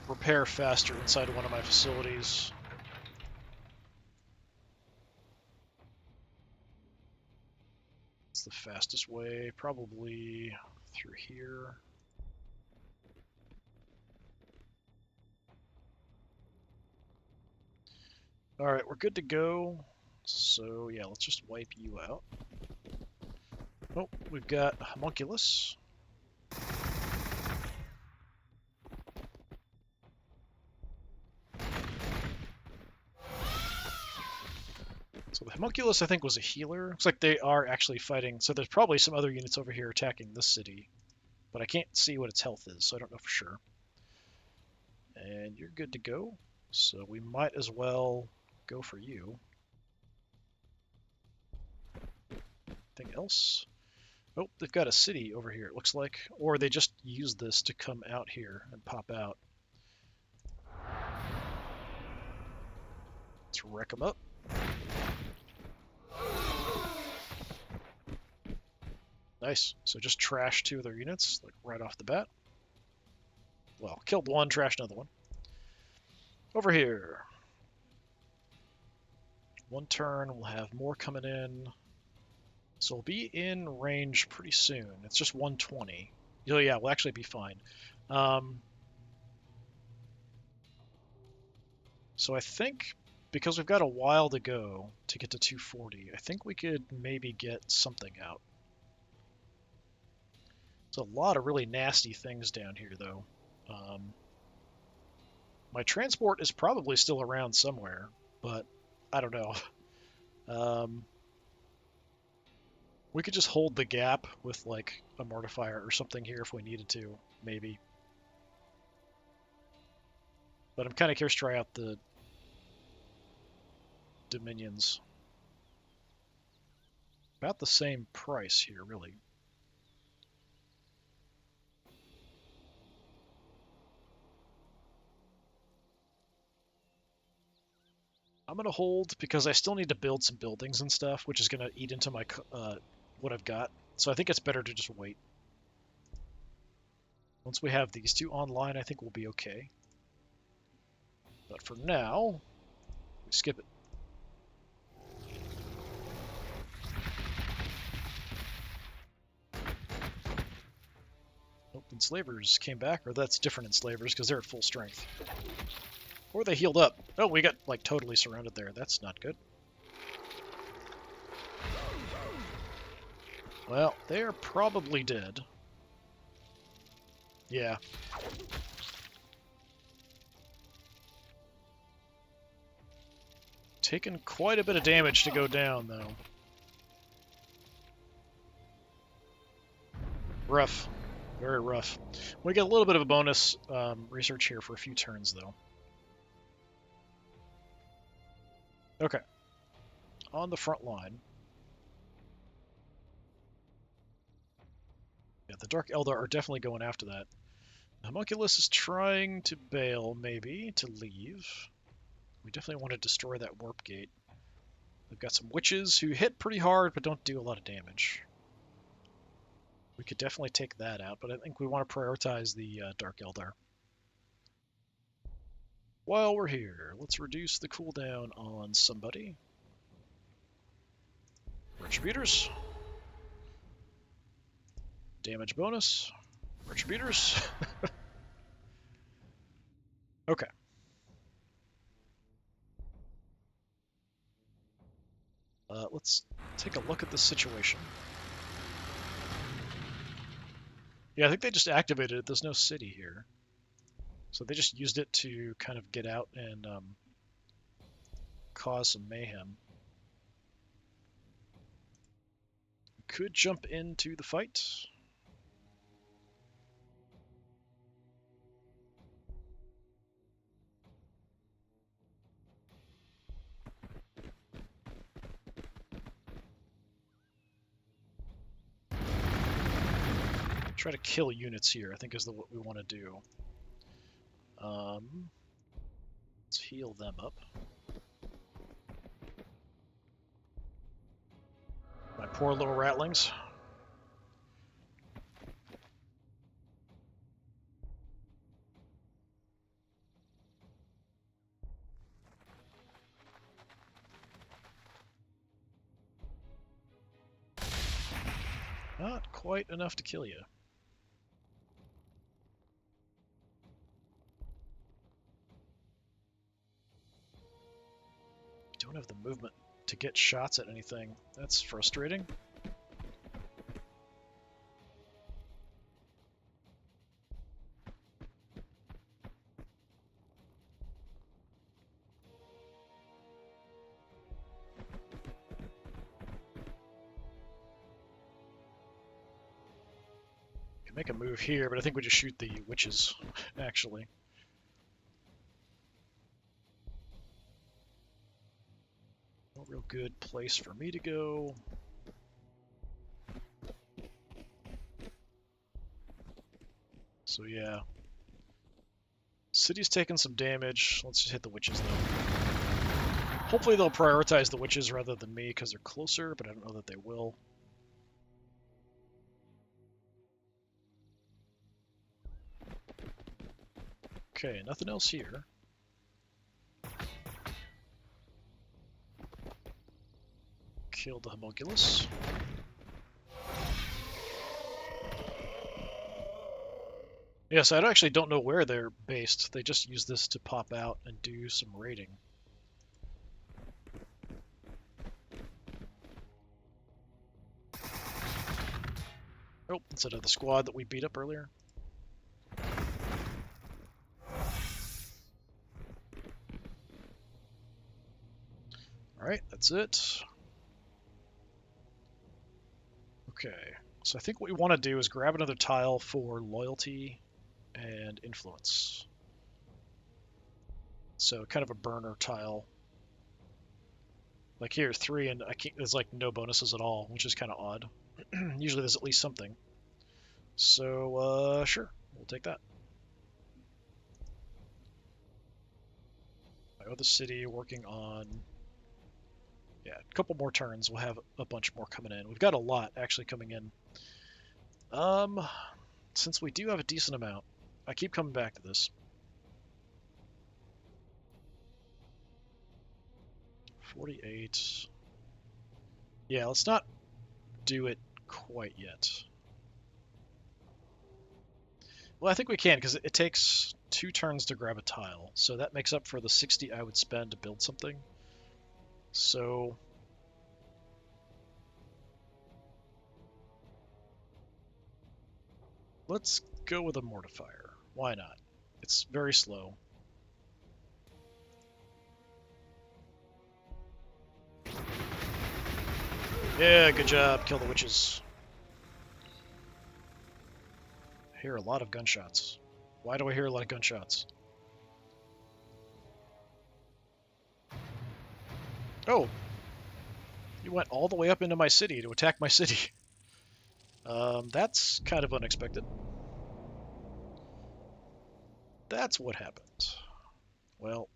repair faster inside of one of my facilities. It's the fastest way, probably through here. Alright, we're good to go. So yeah, let's just wipe you out. Oh, we've got Homunculus. So the Homunculus, I think, was a healer. Looks like they are actually fighting. So there's probably some other units over here attacking this city. But I can't see what its health is, so I don't know for sure. And you're good to go. So we might as well go for you. Anything else? Oh, they've got a city over here, it looks like. Or they just used this to come out here and pop out. Let's wreck them up. Nice. So just trash 2 of their units, like right off the bat. Well, killed one, trashed another one. Over here. One turn, we'll have more coming in. So we'll be in range pretty soon. It's just 120. Oh yeah, we'll actually be fine. So I think, because we've got a while to go to get to 240, I think we could maybe get something out. There's a lot of really nasty things down here, though. My transport is probably still around somewhere, but I don't know. We could just hold the gap with, like, a mortifier or something here if we needed to, maybe. But I'm kind of curious to try out the Dominions. About the same price here, really. I'm going to hold because I still need to build some buildings and stuff, which is going to eat into my what I've got. So I think it's better to just wait. Once we have these 2 online, I think we'll be okay. But for now, we skip it. Oh, enslavers came back, or that's different enslavers because they're at full strength. Or they healed up. Oh, we got, like, totally surrounded there. That's not good. Well, they're probably dead. Yeah. Taken quite a bit of damage to go down, though. Rough. Very rough. We get a little bit of a bonus research here for a few turns, though. Okay. On the front line. Yeah, the Dark Eldar are definitely going after that. Homunculus is trying to bail, maybe, to leave. We definitely want to destroy that warp gate. We've got some witches who hit pretty hard but don't do a lot of damage. We could definitely take that out, but I think we want to prioritize the Dark Eldar. While we're here, let's reduce the cooldown on somebody. Retributors. Damage bonus. Retributors. Okay. Let's take a look at the situation. Yeah, I think they just activated it. There's no city here. So they just used it to kind of get out and cause some mayhem. could jump into the fight. Try to kill units here, I think is what we want to do. Let's heal them up. My poor little ratlings. Not quite enough to kill you. Don't have the movement to get shots at anything. That's frustrating. Can make a move here, but I think we just shoot the witches, actually. No real good place for me to go. So yeah. City's taking some damage. Let's just hit the witches, though. Hopefully they'll prioritize the witches rather than me, because they're closer, but I don't know that they will. Okay, nothing else here. Kill the homunculus. Yes, I actually don't know where they're based. They just use this to pop out and do some raiding. Oh, instead of the squad that we beat up earlier. Alright, that's it. Okay, so I think what we want to do is grab another tile for loyalty and influence. So kind of a burner tile. Like here, 3, and there's like no bonuses at all, which is kind of odd. Usually there's at least something. So, sure, we'll take that. My other city working on... Yeah, a couple more turns, we'll have a bunch more coming in. We've got a lot actually coming in. Since we do have a decent amount, I keep coming back to this. 48. Yeah, let's not do it quite yet. Well, I think we can, because it takes 2 turns to grab a tile, so that makes up for the 60 I would spend to build something. So... let's go with a mortifier. Why not? It's very slow. Yeah, good job. Kill the witches. I hear a lot of gunshots. Why do I hear a lot of gunshots? Oh! You went all the way up into my city to attack my city. That's kind of unexpected. That's what happened. Well...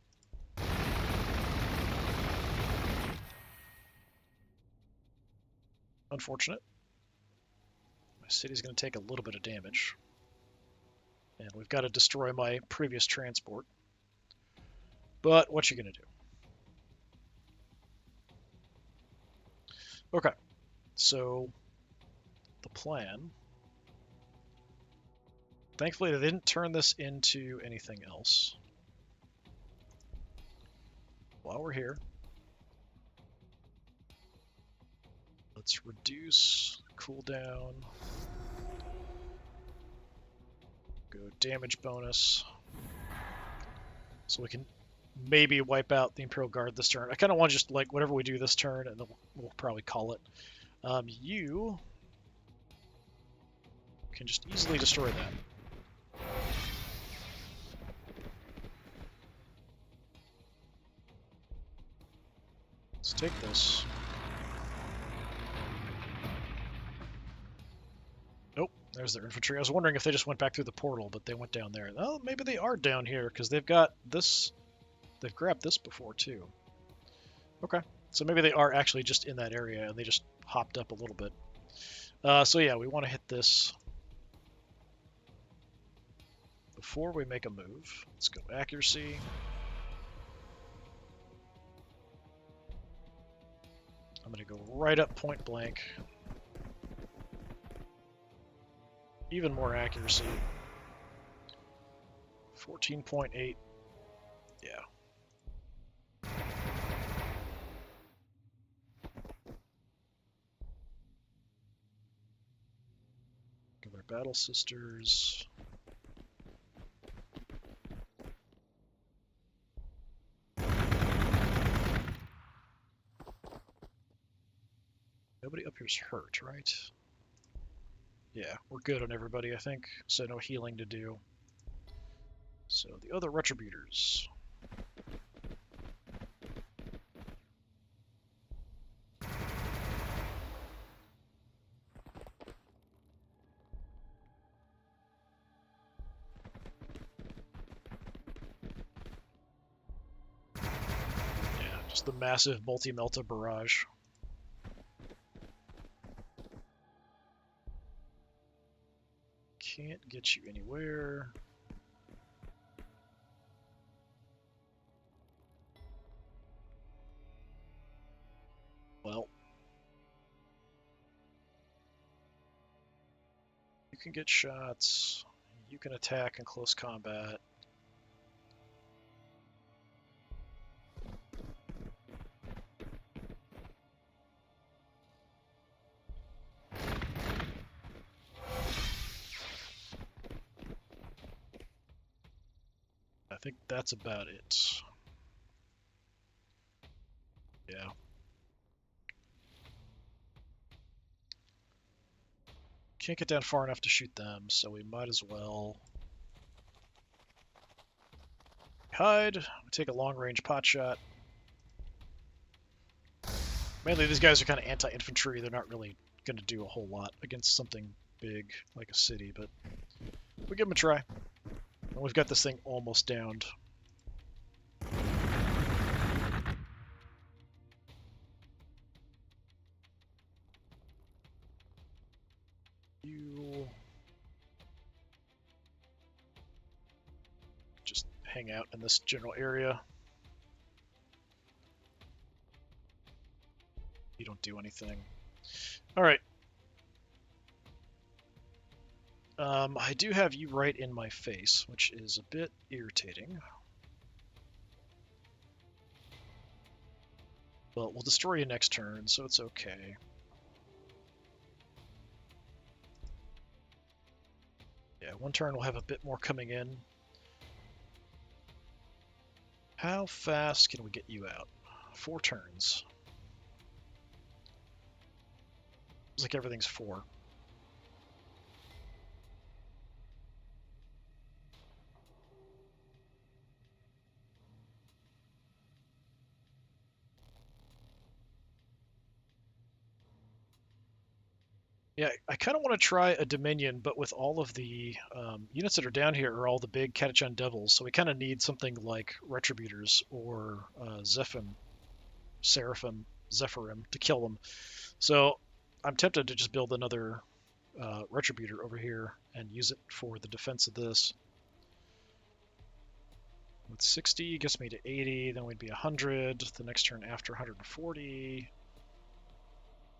unfortunate. My city's going to take a little bit of damage. And we've got to destroy my previous transport. But what you going to do? Okay. So, the plan... thankfully, they didn't turn this into anything else. While we're here, let's reduce cooldown. Go damage bonus. So we can maybe wipe out the Imperial Guard this turn. I kind of want to just, like, whatever we do this turn, and then we'll probably call it. You can just easily destroy that. Let's take this. Nope, there's their infantry. I was wondering if they just went back through the portal, but they went down there. Oh, maybe they are down here, because they've got this. They've grabbed this before, too. Okay, so maybe they are actually just in that area, and they just hopped up a little bit. So yeah, we want to hit this before we make a move. Let's go accuracy. I'm going to go right up point blank. Even more accuracy. 14.8. Yeah. Give our battle sisters. Nobody up here's hurt, right? Yeah, we're good on everybody, I think. So no healing to do. So the other Retributors. Yeah, just the massive multi-melta barrage. Can't get you anywhere. Well, you can get shots. You can attack in close combat. I think that's about it. Yeah. Can't get down far enough to shoot them, so we might as well hide. Take a long-range pot shot. Mainly these guys are kind of anti-infantry. They're not really going to do a whole lot against something big like a city, but we give them a try. And we've got this thing almost downed. You just hang out in this general area. You don't do anything. All right. I do have you right in my face, which is a bit irritating. But we'll destroy you next turn, so it's okay. Yeah, one turn we'll have a bit more coming in. How fast can we get you out? 4 turns. Looks like everything's 4. Yeah, I kind of want to try a Dominion, but with all of the units that are down here are all the big Catachan Devils, so we kind of need something like Retributors or Seraphim, Zephyrim to kill them. So I'm tempted to just build another Retributor over here and use it for the defense of this. With 60 gets me to 80, then we'd be 100. The next turn after 140.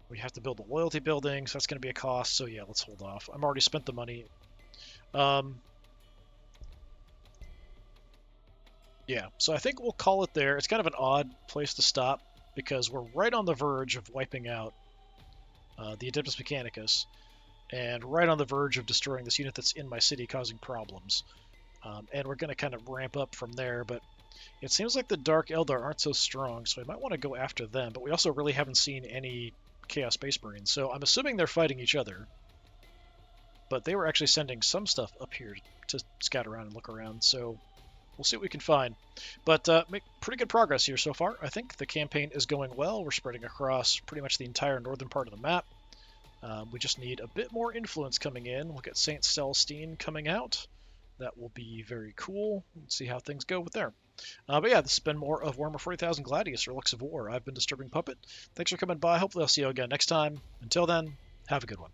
We have to build a loyalty building, so that's going to be a cost. So yeah, let's hold off. I'm already spent the money. Yeah, so I think we'll call it there. It's kind of an odd place to stop because we're right on the verge of wiping out the Adeptus Mechanicus and right on the verge of destroying this unit that's in my city causing problems. And we're going to kind of ramp up from there, but it seems like the Dark Eldar aren't so strong, so I might want to go after them, but we also really haven't seen any Chaos Space Marines. So I'm assuming they're fighting each other, but they were actually sending some stuff up here to scout around and look around. So we'll see what we can find. But make pretty good progress here so far. I think the campaign is going well. We're spreading across pretty much the entire northern part of the map. We just need a bit more influence coming in. We'll get St. Celestine coming out. That will be very cool. Let's see how things go with there. But yeah, this has been more of Warhammer 40,000 Gladius, Relics of War. I've been Disturbing Puppet. Thanks for coming by. Hopefully I'll see you again next time. Until then, have a good one.